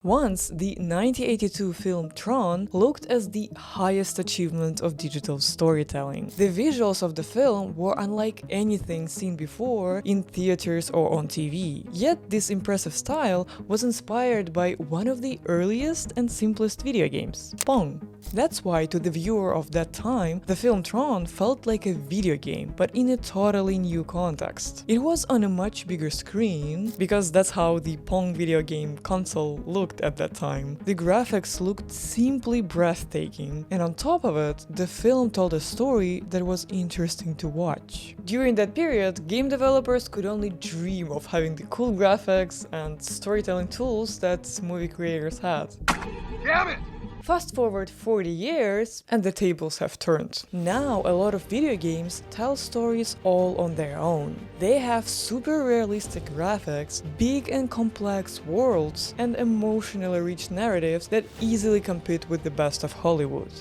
Once, the 1982 film Tron looked as the highest achievement of digital storytelling. The visuals of the film were unlike anything seen before in theaters or on TV. Yet this impressive style was inspired by one of the earliest and simplest video games, Pong. That's why, to the viewer of that time, the film Tron felt like a video game, but in a totally new context. It was on a much bigger screen, because that's how the Pong video game console looked at that time. The graphics looked simply breathtaking, and on top of it, the film told a story that was interesting to watch. During that period, game developers could only dream of having the cool graphics and storytelling tools that movie creators had. Damn it! Fast forward 40 years, and the tables have turned. Now, a lot of video games tell stories all on their own. They have super realistic graphics, big and complex worlds, and emotionally rich narratives that easily compete with the best of Hollywood.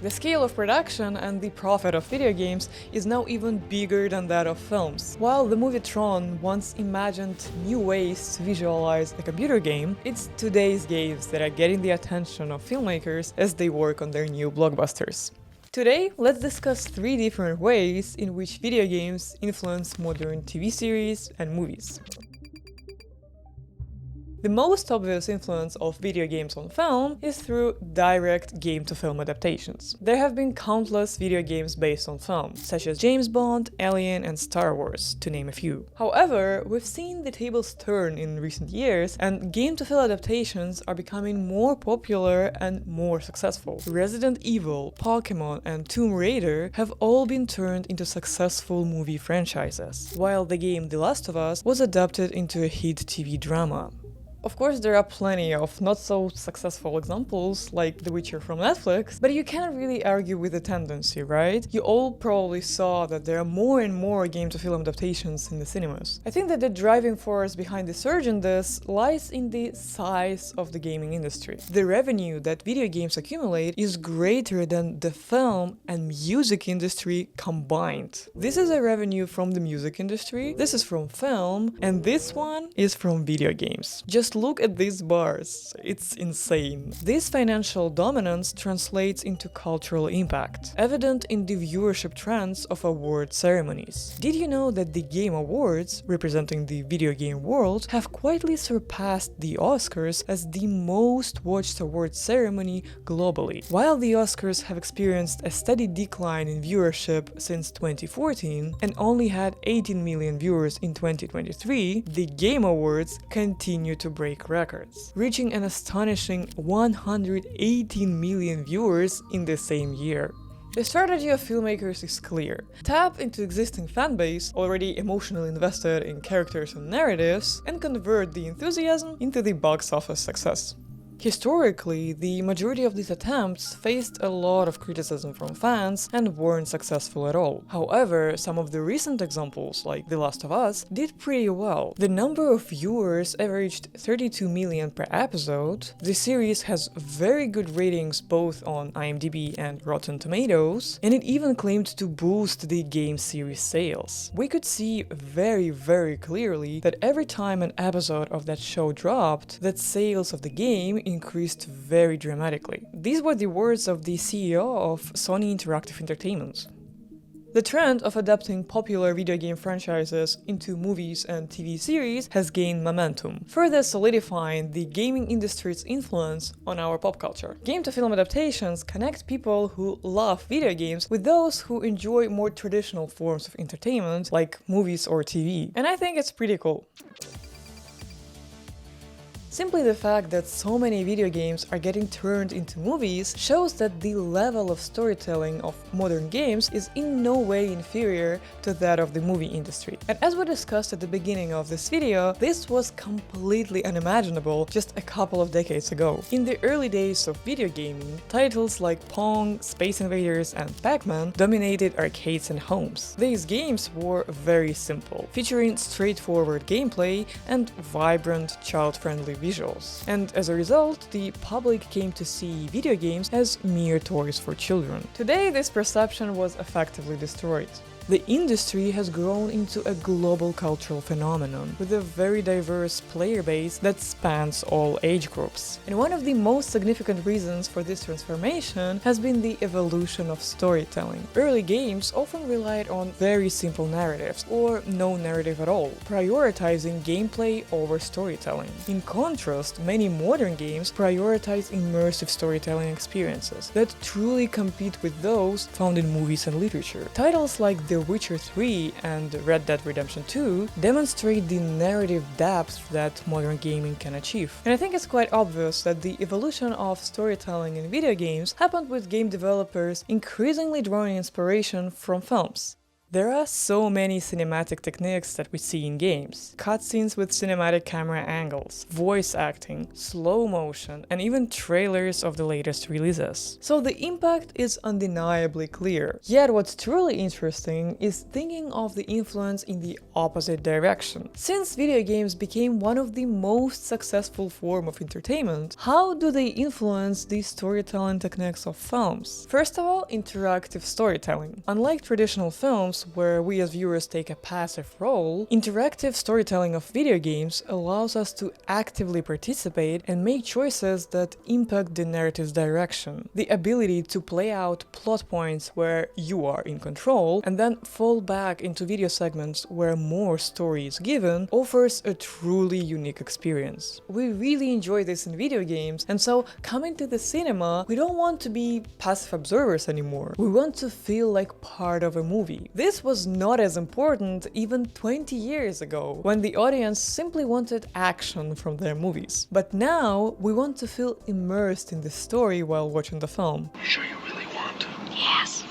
The scale of production and the profit of video games is now even bigger than that of films. While the movie Tron once imagined new ways to visualize a computer game, it's today's games that are getting the attention of filmmakers as they work on their new blockbusters. Today, let's discuss 3 different ways in which video games influence modern TV series and movies. The most obvious influence of video games on film is through direct game-to-film adaptations. There have been countless video games based on film, such as James Bond, Alien, and Star Wars, to name a few. However, we've seen the tables turn in recent years, and game-to-film adaptations are becoming more popular and more successful. Resident Evil, Pokemon, and Tomb Raider have all been turned into successful movie franchises, while the game The Last of Us was adapted into a hit TV drama. Of course, there are plenty of not-so-successful examples, like The Witcher from Netflix, but you can't really argue with the tendency, right? You all probably saw that there are more and more game-to-film adaptations in the cinemas. I think that the driving force behind the surge in this lies in the size of the gaming industry. The revenue that video games accumulate is greater than the film and music industry combined. This is a revenue from the music industry, this is from film, and this one is from video games. Just look at these bars, it's insane. This financial dominance translates into cultural impact, evident in the viewership trends of award ceremonies. Did you know that the Game Awards, representing the video game world, have quietly surpassed the Oscars as the most watched award ceremony globally? While the Oscars have experienced a steady decline in viewership since 2014 and only had 18 million viewers in 2023, the Game Awards continue to break records, reaching an astonishing 118 million viewers in the same year. The strategy of filmmakers is clear. Tap into existing fanbase, already emotionally invested in characters and narratives, and convert the enthusiasm into the box office success. Historically, the majority of these attempts faced a lot of criticism from fans and weren't successful at all. However, some of the recent examples, like The Last of Us, did pretty well. The number of viewers averaged 32 million per episode, the series has very good ratings both on IMDb and Rotten Tomatoes, and it even claimed to boost the game series sales. We could see very clearly that every time an episode of that show dropped, that sales of the game increased very dramatically. These were the words of the CEO of Sony Interactive Entertainment. The trend of adapting popular video game franchises into movies and TV series has gained momentum, further solidifying the gaming industry's influence on our pop culture. Game-to-film adaptations connect people who love video games with those who enjoy more traditional forms of entertainment, like movies or TV. And I think it's pretty cool. Simply the fact that so many video games are getting turned into movies shows that the level of storytelling of modern games is in no way inferior to that of the movie industry. And as we discussed at the beginning of this video, this was completely unimaginable just a couple of decades ago. In the early days of video gaming, titles like Pong, Space Invaders, and Pac-Man dominated arcades and homes. These games were very simple, featuring straightforward gameplay and vibrant, child-friendly visuals. And as a result, the public came to see video games as mere toys for children. Today, this perception was effectively destroyed. The industry has grown into a global cultural phenomenon with a very diverse player base that spans all age groups. And one of the most significant reasons for this transformation has been the evolution of storytelling. Early games often relied on very simple narratives, or no narrative at all, prioritizing gameplay over storytelling. In contrast, many modern games prioritize immersive storytelling experiences that truly compete with those found in movies and literature. Titles like The Witcher 3 and Red Dead Redemption 2 demonstrate the narrative depth that modern gaming can achieve. And I think it's quite obvious that the evolution of storytelling in video games happened with game developers increasingly drawing inspiration from films. There are so many cinematic techniques that we see in games. Cutscenes with cinematic camera angles, voice acting, slow motion, and even trailers of the latest releases. So the impact is undeniably clear. Yet what's truly interesting is thinking of the influence in the opposite direction. Since video games became one of the most successful forms of entertainment, how do they influence the storytelling techniques of films? First of all, interactive storytelling. Unlike traditional films, where we as viewers take a passive role, interactive storytelling of video games allows us to actively participate and make choices that impact the narrative's direction. The ability to play out plot points where you are in control and then fall back into video segments where more story is given offers a truly unique experience. We really enjoy this in video games, and so coming to the cinema, we don't want to be passive observers anymore. We want to feel like part of a movie. This was not as important even 20 years ago, when the audience simply wanted action from their movies. But now, we want to feel immersed in the story while watching the film. You sure you really want to? Yes.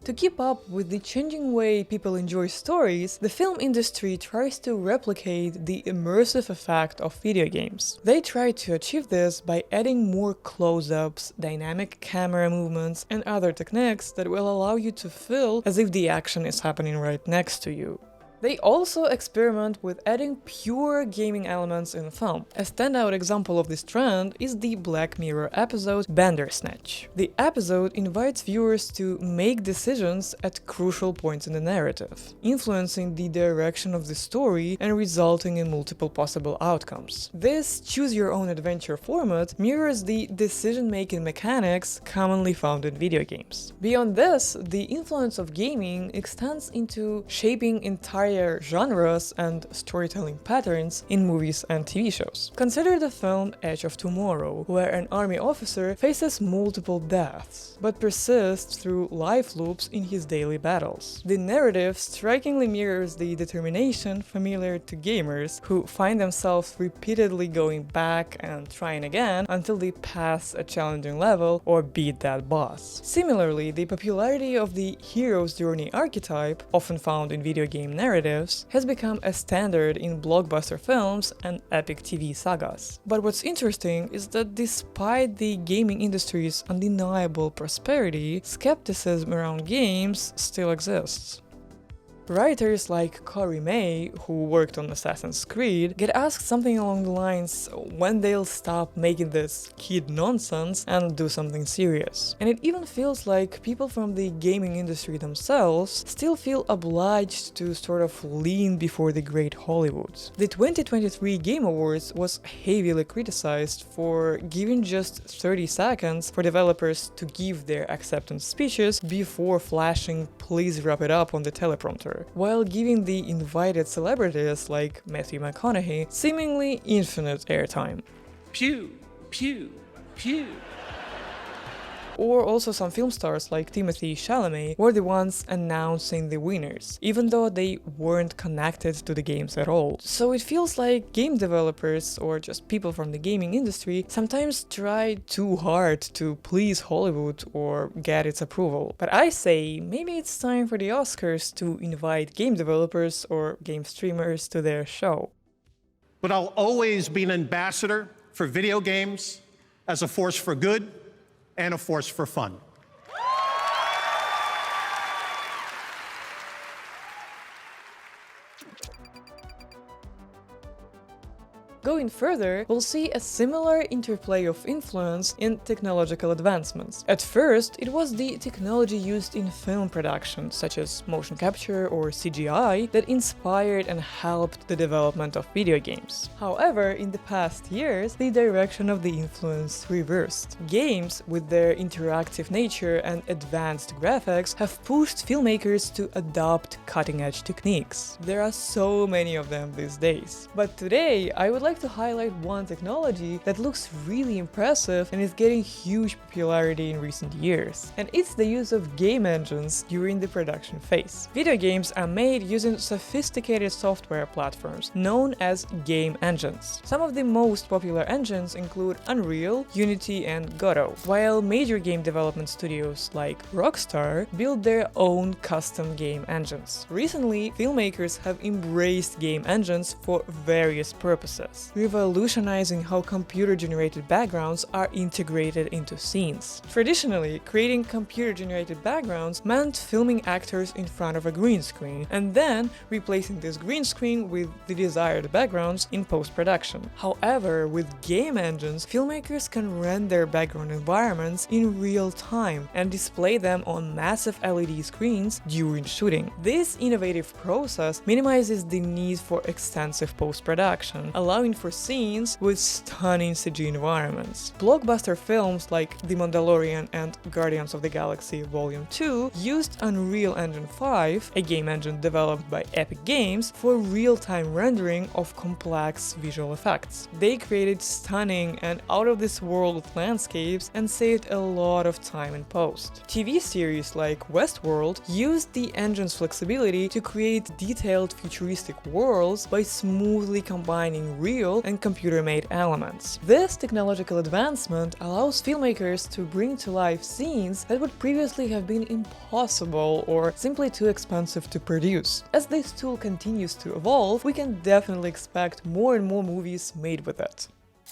To keep up with the changing way people enjoy stories, the film industry tries to replicate the immersive effect of video games. They try to achieve this by adding more close-ups, dynamic camera movements, and other techniques that will allow you to feel as if the action is happening right next to you. They also experiment with adding pure gaming elements in film. A standout example of this trend is the Black Mirror episode Bandersnatch. The episode invites viewers to make decisions at crucial points in the narrative, influencing the direction of the story and resulting in multiple possible outcomes. This choose-your-own-adventure format mirrors the decision-making mechanics commonly found in video games. Beyond this, the influence of gaming extends into shaping entire genres and storytelling patterns in movies and TV shows. Consider the film Edge of Tomorrow, where an army officer faces multiple deaths, but persists through life loops in his daily battles. The narrative strikingly mirrors the determination familiar to gamers who find themselves repeatedly going back and trying again until they pass a challenging level or beat that boss. Similarly, the popularity of the hero's journey archetype, often found in video game narratives, has become a standard in blockbuster films and epic TV sagas. But what's interesting is that despite the gaming industry's undeniable prosperity, skepticism around games still exists. Writers like Corey May, who worked on Assassin's Creed, get asked something along the lines when they'll stop making this kid nonsense and do something serious. And it even feels like people from the gaming industry themselves still feel obliged to sort of lean before the great Hollywood. The 2023 Game Awards was heavily criticized for giving just 30 seconds for developers to give their acceptance speeches before flashing "please wrap it up" on the teleprompter, while giving the invited celebrities like Matthew McConaughey seemingly infinite airtime. Pew, pew, pew. Or also some film stars like Timothée Chalamet were the ones announcing the winners, even though they weren't connected to the games at all. So it feels like game developers, or just people from the gaming industry, sometimes try too hard to please Hollywood or get its approval. But I say, maybe it's time for the Oscars to invite game developers or game streamers to their show. But I'll always be an ambassador for video games as a force for good and a force for fun. Going further, we'll see a similar interplay of influence in technological advancements. At first, it was the technology used in film production, such as motion capture or CGI, that inspired and helped the development of video games. However, in the past years, the direction of the influence reversed. Games, with their interactive nature and advanced graphics, have pushed filmmakers to adopt cutting-edge techniques. There are so many of them these days. But today, I would like to highlight one technology that looks really impressive and is getting huge popularity in recent years. And it's the use of game engines during the production phase. Video games are made using sophisticated software platforms known as game engines. Some of the most popular engines include Unreal, Unity, and Godot, while major game development studios like Rockstar build their own custom game engines. Recently, filmmakers have embraced game engines for various purposes, revolutionizing how computer-generated backgrounds are integrated into scenes. Traditionally, creating computer-generated backgrounds meant filming actors in front of a green screen and then replacing this green screen with the desired backgrounds in post-production. However, with game engines, filmmakers can render background environments in real time and display them on massive LED screens during shooting. This innovative process minimizes the need for extensive post-production, allowing for scenes with stunning CG environments. Blockbuster films like The Mandalorian and Guardians of the Galaxy Volume 2 used Unreal Engine 5, a game engine developed by Epic Games, for real-time rendering of complex visual effects. They created stunning and out-of-this-world landscapes and saved a lot of time in post. TV series like Westworld used the engine's flexibility to create detailed futuristic worlds by smoothly combining real and computer-made elements. This technological advancement allows filmmakers to bring to life scenes that would previously have been impossible or simply too expensive to produce. As this tool continues to evolve, we can definitely expect more and more movies made with it.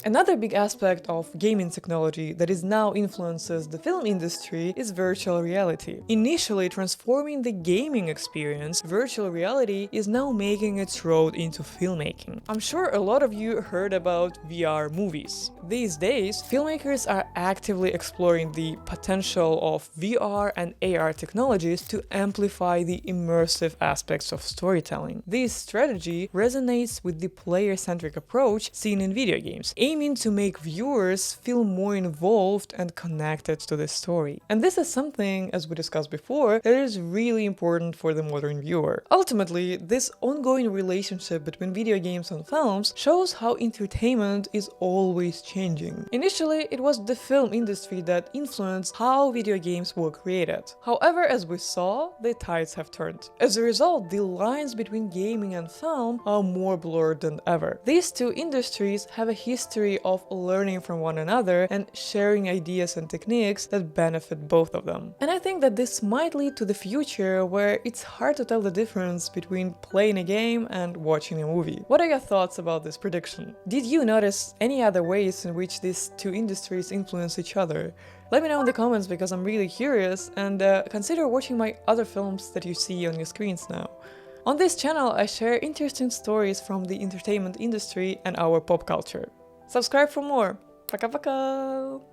Another big aspect of gaming technology that is now influences the film industry is virtual reality. Initially transforming the gaming experience, virtual reality is now making its road into filmmaking. I'm sure a lot of you heard about VR movies. These days, filmmakers are actively exploring the potential of VR and AR technologies to amplify the immersive aspects of storytelling. This strategy resonates with the player-centric approach seen in video games, aiming to make viewers feel more involved and connected to the story. And this is something, as we discussed before, that is really important for the modern viewer. Ultimately, this ongoing relationship between video games and films shows how entertainment is always changing. Initially, it was the film industry that influenced how video games were created. However, as we saw, the tides have turned. As a result, the lines between gaming and film are more blurred than ever. These two industries have a history of learning from one another and sharing ideas and techniques that benefit both of them. And I think that this might lead to the future where it's hard to tell the difference between playing a game and watching a movie. What are your thoughts about this prediction? Did you notice any other ways in which these two industries influence each other? Let me know in the comments because I'm really curious, and consider watching my other films that you see on your screens now. On this channel, I share interesting stories from the entertainment industry and our pop culture. Subscribe for more. Пока-пока!